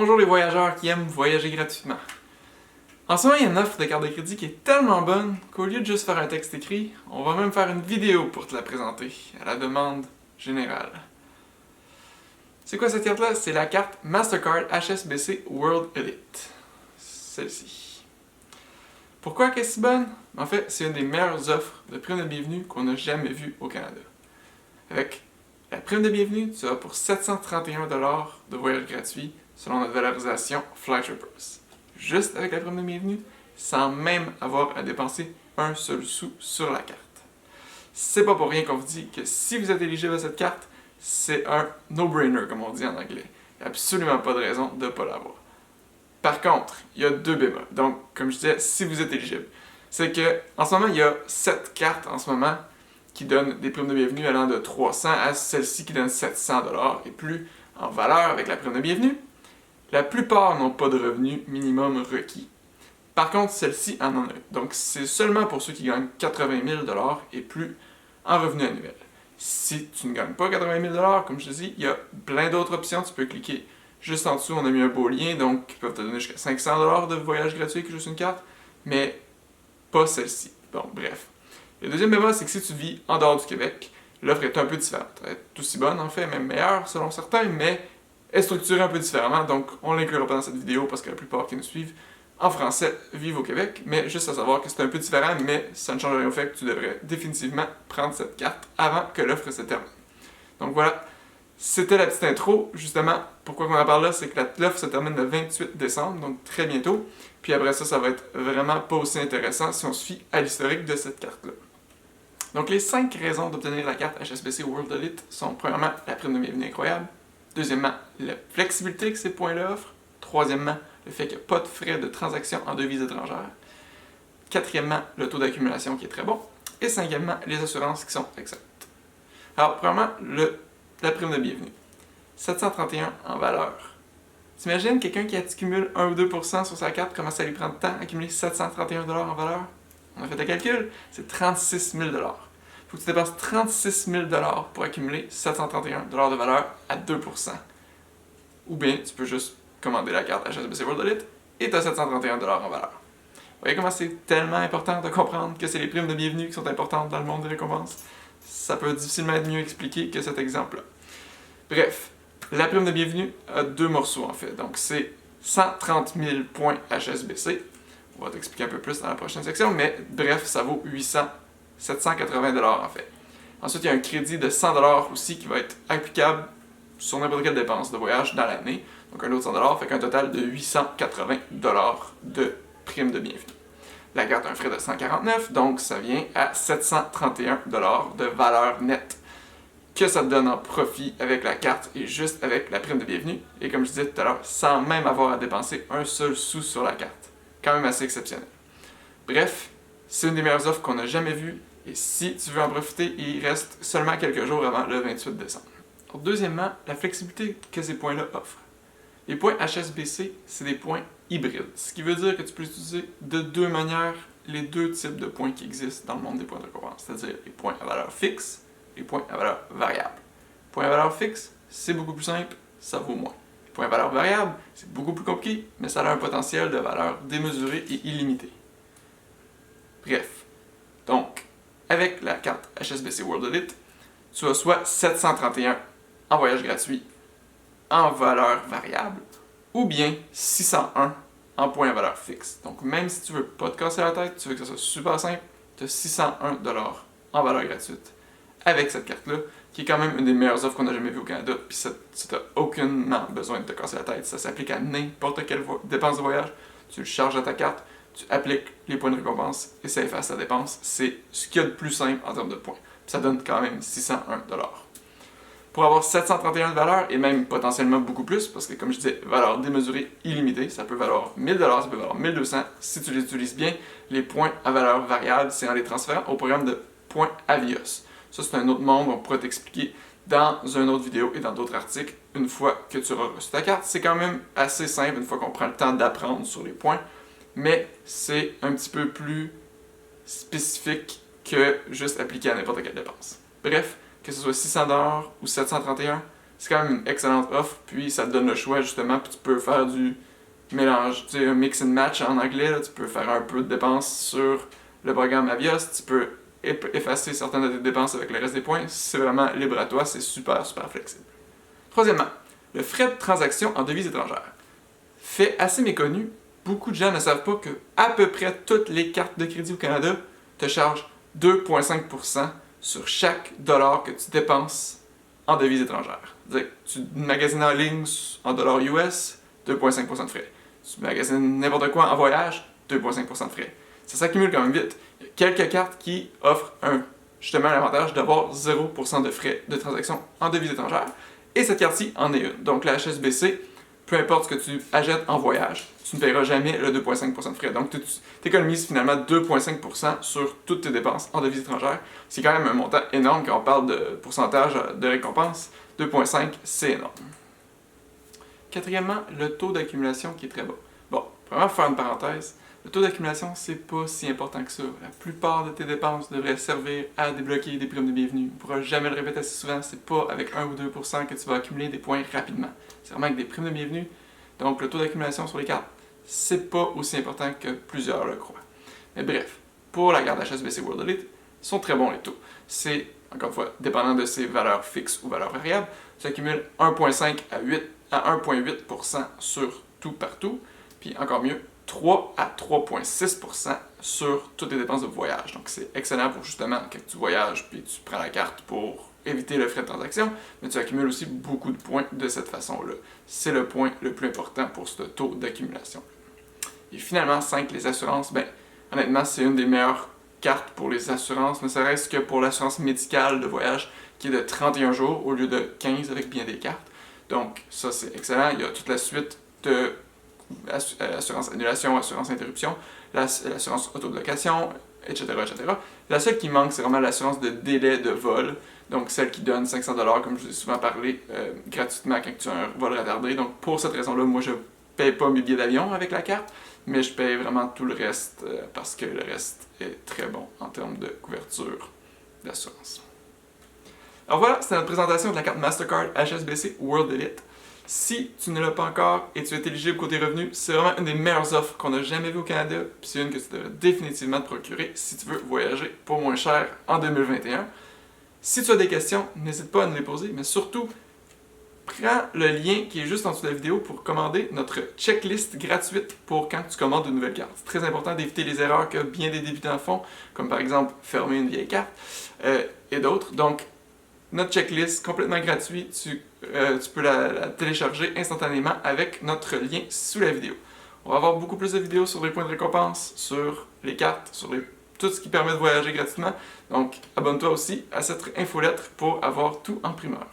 Bonjour les voyageurs qui aiment voyager gratuitement. En ce moment, il y a une offre de carte de crédit qui est tellement bonne qu'au lieu de juste faire un texte écrit, on va même faire une vidéo pour te la présenter, à la demande générale. C'est quoi cette carte-là? C'est la carte Mastercard HSBC World Elite. Celle-ci. Pourquoi qu'elle est si bonne? En fait, c'est une des meilleures offres de prime de bienvenue qu'on n'a jamais vues au Canada. Avec la prime de bienvenue, tu as pour 731$ de voyage gratuit selon notre valorisation FlyTrippers. Juste avec la prime de bienvenue, sans même avoir à dépenser un seul sou sur la carte. C'est pas pour rien qu'on vous dit que si vous êtes éligible à cette carte, c'est un no-brainer, comme on dit en anglais. Il n'y a absolument pas de raison de ne pas l'avoir. Par contre, il y a deux bémols. Donc, comme je disais, si vous êtes éligible, c'est que en ce moment, il y a 7 cartes en ce moment qui donnent des primes de bienvenue allant de 300 à celle-ci qui donne 700$ et plus en valeur avec la prime de bienvenue. La plupart n'ont pas de revenu minimum requis. Par contre, celle-ci en a un. Donc, c'est seulement pour ceux qui gagnent 80 000$ et plus en revenu annuel. Si tu ne gagnes pas 80 000$, comme je te dis, il y a plein d'autres options. Tu peux cliquer juste en dessous, on a mis un beau lien, donc ils peuvent te donner jusqu'à 500$ de voyage gratuit avec juste une carte, mais pas celle-ci. Bon, bref. Le deuxième bémol, c'est que si tu vis en dehors du Québec, l'offre est un peu différente. Elle est aussi bonne, en fait, même meilleure selon certains, mais est structurée un peu différemment, donc on l'inclura pas dans cette vidéo parce que la plupart qui nous suivent en français vivent au Québec, mais juste à savoir que c'est un peu différent, mais ça ne change rien au fait que tu devrais définitivement prendre cette carte avant que l'offre se termine. Donc voilà, c'était la petite intro. Justement, pourquoi on en parle là, c'est que l'offre se termine le 28 décembre, donc très bientôt, puis après ça, ça va être vraiment pas aussi intéressant si on se fie à l'historique de cette carte-là. Donc les 5 raisons d'obtenir la carte HSBC World Elite sont premièrement la prime de bienvenue incroyable, deuxièmement la flexibilité que ces points-là offrent, troisièmement le fait qu'il n'y a pas de frais de transaction en devises étrangères, quatrièmement le taux d'accumulation qui est très bon, et cinquièmement les assurances qui sont excellentes. Alors premièrement, la prime de bienvenue, 731 en valeur. T'imagines quelqu'un qui accumule 1 ou 2% sur sa carte, comment ça lui prend de temps accumuler 731$ en valeur? On a fait le calcul, c'est 36 000$. Il faut que tu dépenses 36 000$ pour accumuler 731$ de valeur à 2%. Ou bien, tu peux juste commander la carte HSBC World Elite et tu as 731$ en valeur. Vous voyez comment c'est tellement important de comprendre que c'est les primes de bienvenue qui sont importantes dans le monde des récompenses? Ça peut difficilement être mieux expliqué que cet exemple-là. Bref, la prime de bienvenue a 2 morceaux en fait. Donc c'est 130 000 points HSBC. On va t'expliquer un peu plus dans la prochaine section, mais bref, ça vaut 780$ en fait. Ensuite, il y a un crédit de 100$ aussi qui va être applicable sur n'importe quelle dépense de voyage dans l'année. Donc un autre 100$, fait qu'un total de 880$ de prime de bienvenue. La carte a un frais de 149$, donc ça vient à 731$ de valeur nette que ça te donne en profit avec la carte et juste avec la prime de bienvenue. Et comme je disais tout à l'heure, sans même avoir à dépenser un seul sou sur la carte. Quand même assez exceptionnel. Bref, c'est une des meilleures offres qu'on n'a jamais vues et si tu veux en profiter, il reste seulement quelques jours avant le 28 décembre. Donc, deuxièmement, la flexibilité que ces points-là offrent. Les points HSBC, c'est des points hybrides, ce qui veut dire que tu peux utiliser de deux manières les deux types de points qui existent dans le monde des points de récompense, c'est-à-dire les points à valeur fixe et les points à valeur variable. Les points à valeur fixe, c'est beaucoup plus simple, ça vaut moins. Les points à valeur variable, c'est beaucoup plus compliqué, mais ça a un potentiel de valeur démesuré et illimité. Bref, donc, avec la carte HSBC World Elite, tu as soit 731 en voyage gratuit en valeur variable, ou bien 601 en points à valeur fixe. Donc même si tu veux pas te casser la tête, tu veux que ça soit super simple, tu as 601$ en valeur gratuite avec cette carte-là, qui est quand même une des meilleures offres qu'on a jamais vues au Canada, puis ça t'as aucunement besoin de te casser la tête. Ça s'applique à n'importe quelle dépense de voyage, tu le charges à ta carte, tu appliques les points de récompense et ça efface ta dépense. C'est ce qu'il y a de plus simple en termes de points. Puis ça donne quand même 601$. Pour avoir 731 de valeur, et même potentiellement beaucoup plus, parce que comme je disais, valeur démesurée illimitée, ça peut valoir 1000$, ça peut valoir 1200$, si tu les utilises bien. Les points à valeur variable, c'est en les transférant au programme de points Avios. Ça, c'est un autre monde, on pourra t'expliquer dans une autre vidéo et dans d'autres articles, une fois que tu auras reçu ta carte. C'est quand même assez simple, une fois qu'on prend le temps d'apprendre sur les points, mais c'est un petit peu plus spécifique que juste appliquer à n'importe quelle dépense. Bref, que ce soit 600$ ou 731$, c'est quand même une excellente offre, puis ça te donne le choix justement, puis tu peux faire du mélange, tu sais, un mix and match en anglais, là, tu peux faire un peu de dépenses sur le programme Avios, tu peux effacer certaines de tes dépenses avec le reste des points, c'est vraiment libre à toi, c'est super flexible. Troisièmement, le frais de transaction en devises étrangères. Fait assez méconnu, beaucoup de gens ne savent pas que à peu près toutes les cartes de crédit au Canada te chargent 2,5% sur chaque dollar que tu dépenses en devises étrangères. C'est-à-dire que tu magasines en ligne en dollars US, 2,5% de frais. Tu magasines n'importe quoi en voyage, 2,5% de frais. Ça s'accumule quand même vite. Il y a quelques cartes qui offrent justement l'avantage d'avoir 0% de frais de transaction en devises étrangères. Et cette carte-ci en est une. Donc la HSBC, peu importe ce que tu achètes en voyage, tu ne paieras jamais le 2,5% de frais. Donc tu économises finalement 2,5% sur toutes tes dépenses en devises étrangères. C'est quand même un montant énorme quand on parle de pourcentage de récompense. 2,5, c'est énorme. Quatrièmement, le taux d'accumulation qui est très bas. Bon, vraiment faire une parenthèse, le taux d'accumulation, c'est pas si important que ça. La plupart de tes dépenses devraient servir à débloquer des primes de bienvenue. On ne pourra jamais le répéter assez souvent, c'est pas avec 1 ou 2% que tu vas accumuler des points rapidement. C'est vraiment avec des primes de bienvenue. Donc le taux d'accumulation sur les cartes, c'est pas aussi important que plusieurs le croient. Mais bref, pour la carte HSBC World Elite, ils sont très bons les taux. C'est, encore une fois, dépendant de ses valeurs fixes ou valeurs variables, ça accumule 1,5 à 1,8% sur tout partout, puis encore mieux, 3 à 3,6% sur toutes les dépenses de voyage. Donc c'est excellent pour justement quand tu voyages puis tu prends la carte pour éviter le frais de transaction, mais tu accumules aussi beaucoup de points de cette façon-là. C'est le point le plus important pour ce taux d'accumulation. Et finalement, 5, les assurances. Ben, honnêtement, c'est une des meilleures cartes pour les assurances, ne serait-ce que pour l'assurance médicale de voyage qui est de 31 jours au lieu de 15 avec bien des cartes. Donc ça c'est excellent. Il y a toute la suite de assurance annulation, assurance interruption, l'assurance autoblocation, etc., etc. La seule qui manque, c'est vraiment l'assurance de délai de vol, donc celle qui donne 500$, comme je vous ai souvent parlé, gratuitement quand tu as un vol retardé. Donc pour cette raison-là, moi je paye pas mes billets d'avion avec la carte, mais je paye vraiment tout le reste parce que le reste est très bon en termes de couverture d'assurance. Alors voilà, c'était notre présentation de la carte Mastercard HSBC World Elite. Si tu ne l'as pas encore et tu es éligible côté revenus, c'est vraiment une des meilleures offres qu'on a jamais vues au Canada, puis c'est une que tu devrais définitivement te procurer si tu veux voyager pour moins cher en 2021. Si tu as des questions, n'hésite pas à nous les poser, mais surtout, prends le lien qui est juste en dessous de la vidéo pour commander notre checklist gratuite pour quand tu commandes une nouvelle carte. C'est très important d'éviter les erreurs que bien des débutants font, comme par exemple fermer une vieille carte et d'autres. Donc, notre checklist complètement gratuit, tu peux la télécharger instantanément avec notre lien sous la vidéo. On va avoir beaucoup plus de vidéos sur les points de récompense, sur les cartes, sur tout ce qui permet de voyager gratuitement. Donc abonne-toi aussi à cette infolettre pour avoir tout en primeur.